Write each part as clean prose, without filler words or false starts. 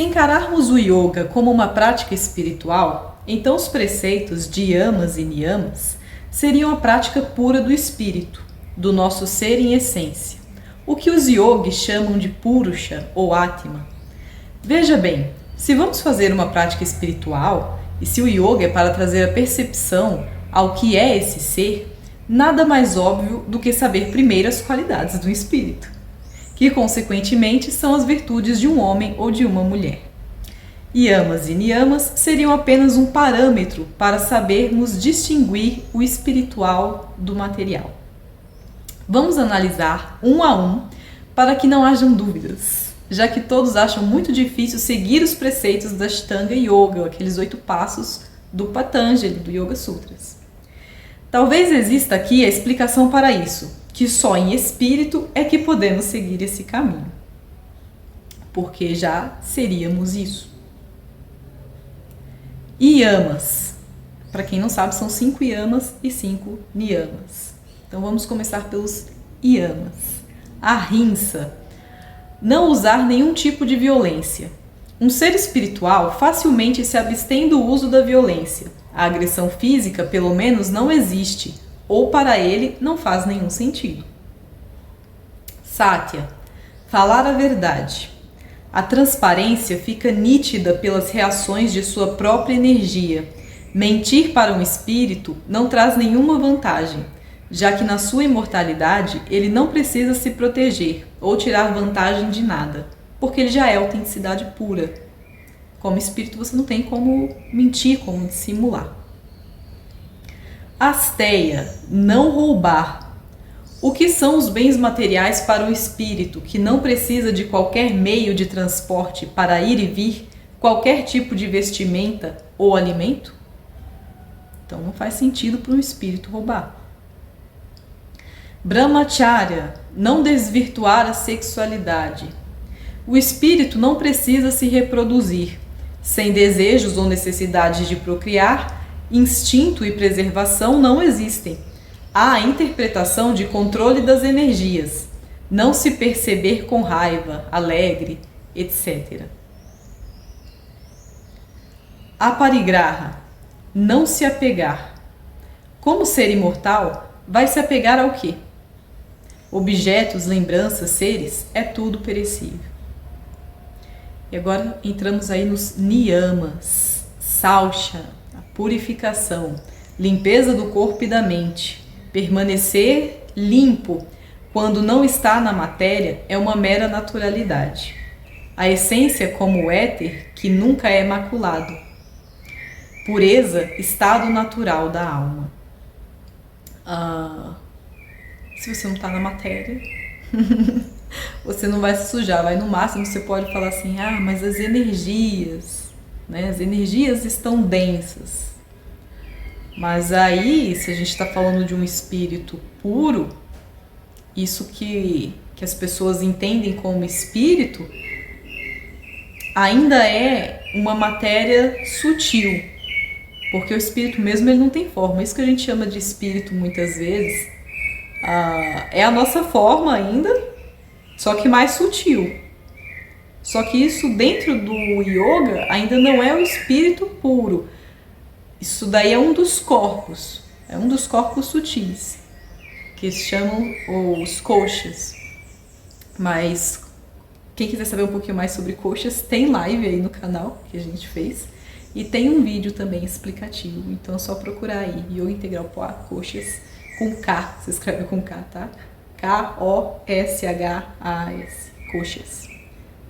encararmos o yoga como uma prática espiritual, então os preceitos de yamas e niyamas seriam a prática pura do espírito, do nosso ser em essência, o que os yogis chamam de purusha ou atma. Veja bem, se vamos fazer uma prática espiritual, e se o yoga é para trazer a percepção ao que é esse ser, nada mais óbvio do que saber primeiro as qualidades do espírito, que consequentemente são as virtudes de um homem ou de uma mulher. Yamas e niyamas seriam apenas um parâmetro para sabermos distinguir o espiritual do material. Vamos analisar um a um para que não hajam dúvidas, já que todos acham muito difícil seguir os preceitos da Ashtanga Yoga, aqueles 8 passos do Patanjali, do Yoga Sutras. Talvez exista aqui a explicação para isso, que só em espírito é que podemos seguir esse caminho, porque já seríamos isso. Yamas, para quem não sabe, são 5 yamas e 5 niyamas. Então vamos começar pelos yamas. Ahimsa, não usar nenhum tipo de violência. Um ser espiritual facilmente se abstém do uso da violência. A agressão física, pelo menos, não existe, ou para ele não faz nenhum sentido. Satya, falar a verdade. A transparência fica nítida pelas reações de sua própria energia. Mentir para um espírito não traz nenhuma vantagem, já que na sua imortalidade ele não precisa se proteger ou tirar vantagem de nada, porque ele já é autenticidade pura. Como espírito você não tem como mentir, como dissimular. Asteia, não roubar. O que são os bens materiais para o espírito, que não precisa de qualquer meio de transporte para ir e vir, qualquer tipo de vestimenta ou alimento? Então não faz sentido para um espírito roubar. Brahmacharya, não desvirtuar a sexualidade. O espírito não precisa se reproduzir. Sem desejos ou necessidades de procriar, instinto e preservação não existem. Há a interpretação de controle das energias, não se perceber com raiva, alegre, etc. Aparigraha, não se apegar. Como ser imortal, vai se apegar ao quê? Objetos, lembranças, seres, é tudo perecível. E agora entramos aí nos niyamas. Saucha, a purificação, limpeza do corpo e da mente. Permanecer limpo quando não está na matéria é uma mera naturalidade. A essência como o éter que nunca é maculado. Pureza, estado natural da alma. Se você não está na matéria, você não vai se sujar. Vai no máximo, você pode falar assim, mas as energias, né? As energias estão densas. Mas aí, se a gente está falando de um espírito puro, isso que as pessoas entendem como espírito, ainda é uma matéria sutil, porque o espírito mesmo ele não tem forma. Isso que a gente chama de espírito muitas vezes é a nossa forma ainda, só que mais sutil. Só que isso dentro do yoga ainda não é o espírito puro. Isso daí é um dos corpos sutis, que se chamam os koshas. Mas quem quiser saber um pouquinho mais sobre koshas, tem live aí no canal que a gente fez. E tem um vídeo também explicativo, então é só procurar aí, Yoga Integral Poa Koshas, com K, se escreve com K, tá? K-O-S-H-A-S, Koshas.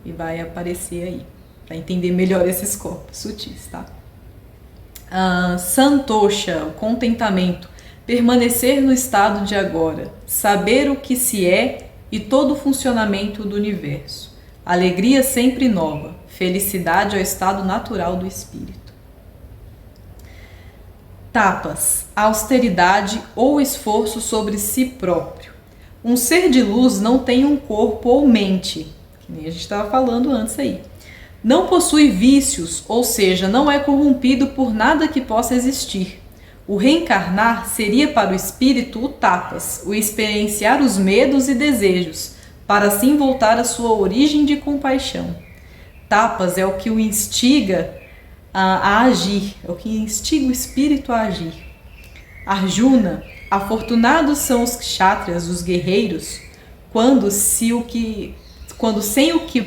E vai aparecer aí, para entender melhor esses corpos sutis, tá? Santosha, o contentamento, permanecer no estado de agora, saber o que se é e todo o funcionamento do universo. Alegria sempre nova, felicidade ao estado natural do espírito. Tapas, austeridade ou esforço sobre si próprio. Um ser de luz não tem um corpo ou mente, que nem a gente estava falando antes aí. Não possui vícios, ou seja, não é corrompido por nada que possa existir. O reencarnar seria para o espírito o tapas, o experienciar os medos e desejos, para assim voltar à sua origem de compaixão. Tapas é o que o instiga a agir, é o que instiga o espírito a agir. Arjuna, afortunados são os kshatriyas, os guerreiros, quando sem que o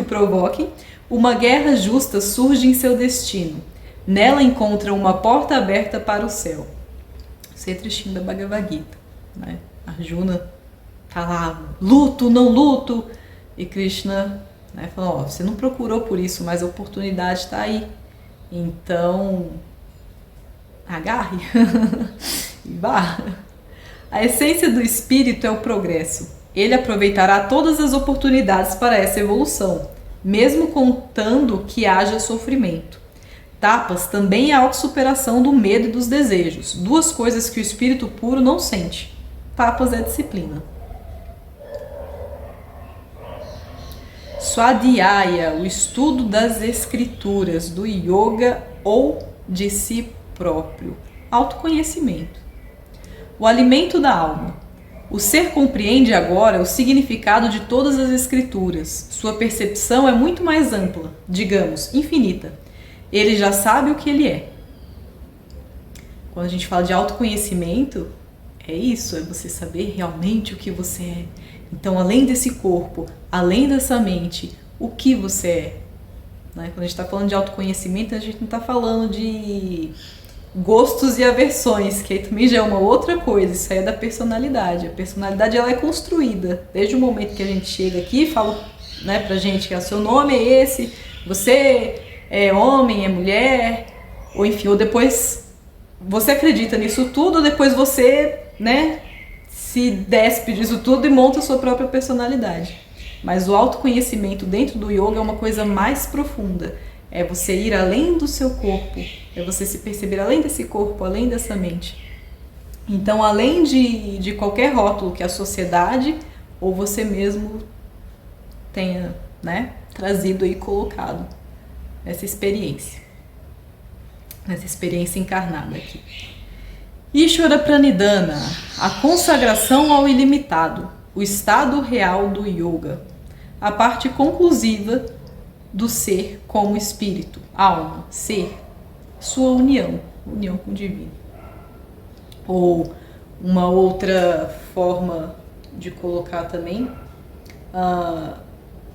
provoquem, uma guerra justa surge em seu destino. Nela encontram uma porta aberta para o céu. Esse é trechinho da Bhagavad Gita, né? Arjuna tá lá, luto, não luto, e Krishna, né, falou, você não procurou por isso, mas a oportunidade está aí. Então, agarre e vá. A essência do espírito é o progresso. Ele aproveitará todas as oportunidades para essa evolução, mesmo contando que haja sofrimento. Tapas também é a autossuperação do medo e dos desejos, duas coisas que o espírito puro não sente. Tapas é disciplina. Swadhyaya, o estudo das escrituras, do yoga ou de si próprio. Autoconhecimento. O alimento da alma. O ser compreende agora o significado de todas as escrituras. Sua percepção é muito mais ampla, digamos, infinita. Ele já sabe o que ele é. Quando a gente fala de autoconhecimento, é isso, é você saber realmente o que você é. Então, além desse corpo, além dessa mente, o que você é? Né? Quando a gente está falando de autoconhecimento, a gente não está falando de gostos e aversões, que aí também já é uma outra coisa, isso aí é da personalidade. A personalidade ela é construída. Desde o momento que a gente chega aqui e fala, né, pra gente que o seu nome é esse, você é homem, é mulher, ou enfim, ou depois você acredita nisso tudo, ou depois você, né, se despe disso tudo e monta a sua própria personalidade. Mas o autoconhecimento dentro do yoga é uma coisa mais profunda. É você ir além do seu corpo, é você se perceber além desse corpo, além dessa mente. Então, além de qualquer rótulo que a sociedade ou você mesmo tenha, né, trazido e colocado essa experiência encarnada aqui. Ishvara Pranidhana, a consagração ao ilimitado, o estado real do yoga, a parte conclusiva do ser como espírito, alma, ser, sua união com o divino. Ou uma outra forma de colocar também,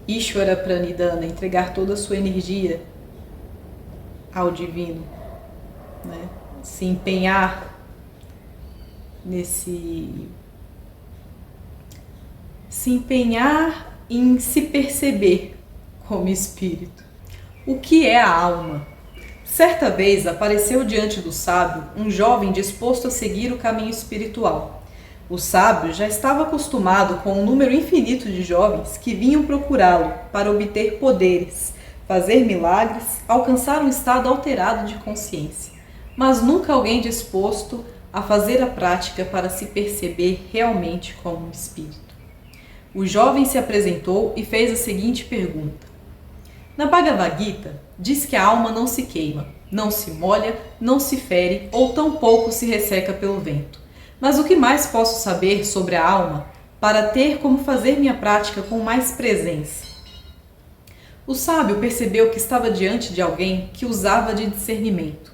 Ishvara Pranidhana, entregar toda a sua energia ao divino, né? Se empenhar em se perceber como espírito. O que é a alma? Certa vez apareceu diante do sábio um jovem disposto a seguir o caminho espiritual. O sábio já estava acostumado com um número infinito de jovens que vinham procurá-lo para obter poderes, fazer milagres, alcançar um estado alterado de consciência, mas nunca alguém disposto a fazer a prática para se perceber realmente como um espírito. O jovem se apresentou e fez a seguinte pergunta. Na Bhagavad Gita, diz que a alma não se queima, não se molha, não se fere ou tampouco se resseca pelo vento. Mas o que mais posso saber sobre a alma para ter como fazer minha prática com mais presença? O sábio percebeu que estava diante de alguém que usava de discernimento.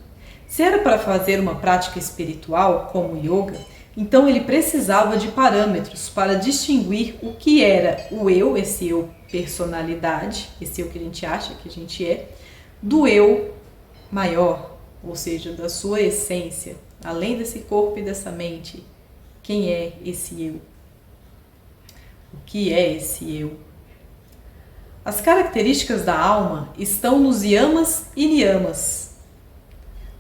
Se era para fazer uma prática espiritual, como o yoga, então ele precisava de parâmetros para distinguir o que era o eu, esse eu personalidade, esse eu que a gente acha que a gente é, do eu maior, ou seja, da sua essência, além desse corpo e dessa mente. Quem é esse eu? O que é esse eu? As características da alma estão nos yamas e niyamas,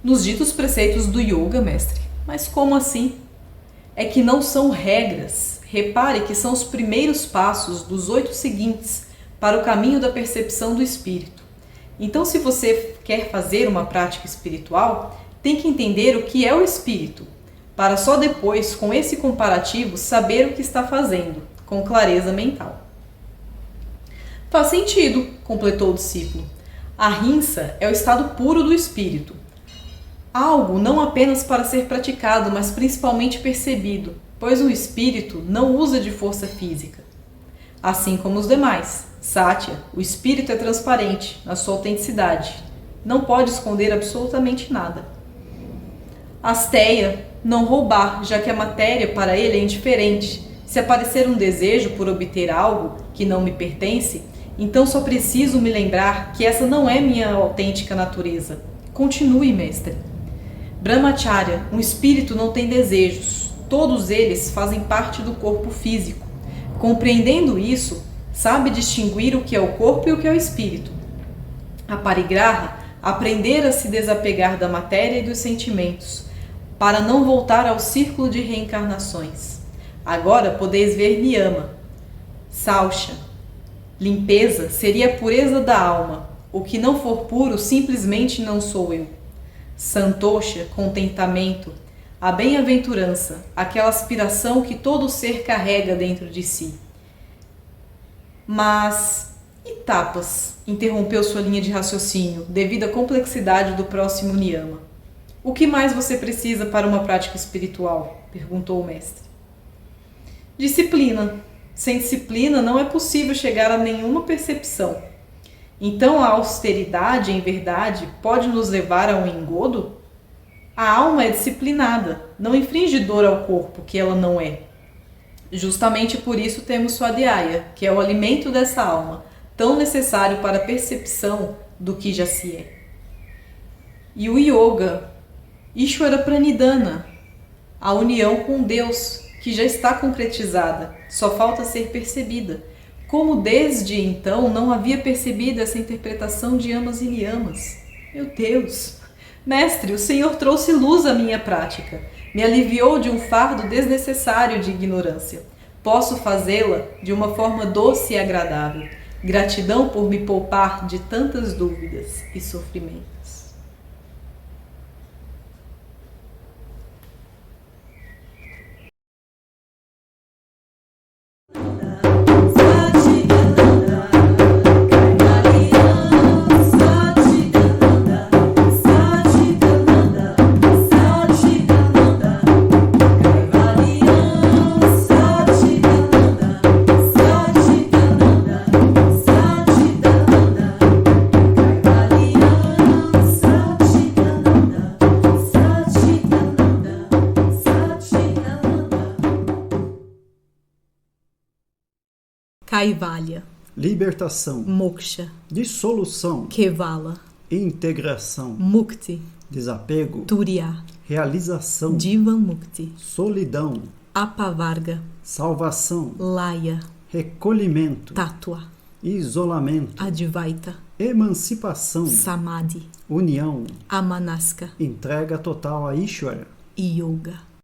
nos ditos preceitos do yoga, mestre. Mas como assim? É que não são regras. Repare que são os primeiros passos dos 8 seguintes para o caminho da percepção do espírito. Então, se você quer fazer uma prática espiritual, tem que entender o que é o espírito, para só depois, com esse comparativo, saber o que está fazendo, com clareza mental. Faz sentido, completou o discípulo. A rinsa é o estado puro do espírito. Algo não apenas para ser praticado, mas principalmente percebido, pois o espírito não usa de força física. assim como os demais. Satya, o espírito é transparente na sua autenticidade. Não pode esconder absolutamente nada. Asteya, não roubar, já que a matéria para ele é indiferente. Se aparecer um desejo por obter algo que não me pertence, então só preciso me lembrar que essa não é minha autêntica natureza. Continue, mestre. Brahmacharya, um espírito não tem desejos. Todos eles fazem parte do corpo físico. Compreendendo isso, sabe distinguir o que é o corpo e o que é o espírito. A parigraha, aprender a se desapegar da matéria e dos sentimentos, para não voltar ao círculo de reencarnações. Agora podeis ver niyama. Saucha, limpeza seria a pureza da alma. O que não for puro simplesmente não sou eu. Santosha, contentamento, a bem-aventurança, aquela aspiração que todo ser carrega dentro de si. Mas e tapas? Interrompeu sua linha de raciocínio, devido à complexidade do próximo niyama. O que mais você precisa para uma prática espiritual? Perguntou o mestre. Disciplina. Sem disciplina não é possível chegar a nenhuma percepção. Então a austeridade, em verdade, pode nos levar a um engodo? A alma é disciplinada, não inflige dor ao corpo, que ela não é. Justamente por isso temos Swadhyaya, que é o alimento dessa alma, tão necessário para a percepção do que já se é. E o Yoga, Ishvara Pranidhana, a união com Deus, que já está concretizada, só falta ser percebida. Como desde então não havia percebido essa interpretação de yamas e niyamas? Meu Deus! Mestre, o Senhor trouxe luz à minha prática. Me aliviou de um fardo desnecessário de ignorância. Posso fazê-la de uma forma doce e agradável. Gratidão por me poupar de tantas dúvidas e sofrimentos. Kaivalya, libertação, Moksha, dissolução, Kevala, integração, Mukti, desapego, Turiya, realização, Jivan Mukti, solidão, Apavarga, salvação, Laya, recolhimento, Tattva, isolamento, Advaita, emancipação, Samadhi, união, Amanaska entrega total a Ishvara, e Yoga.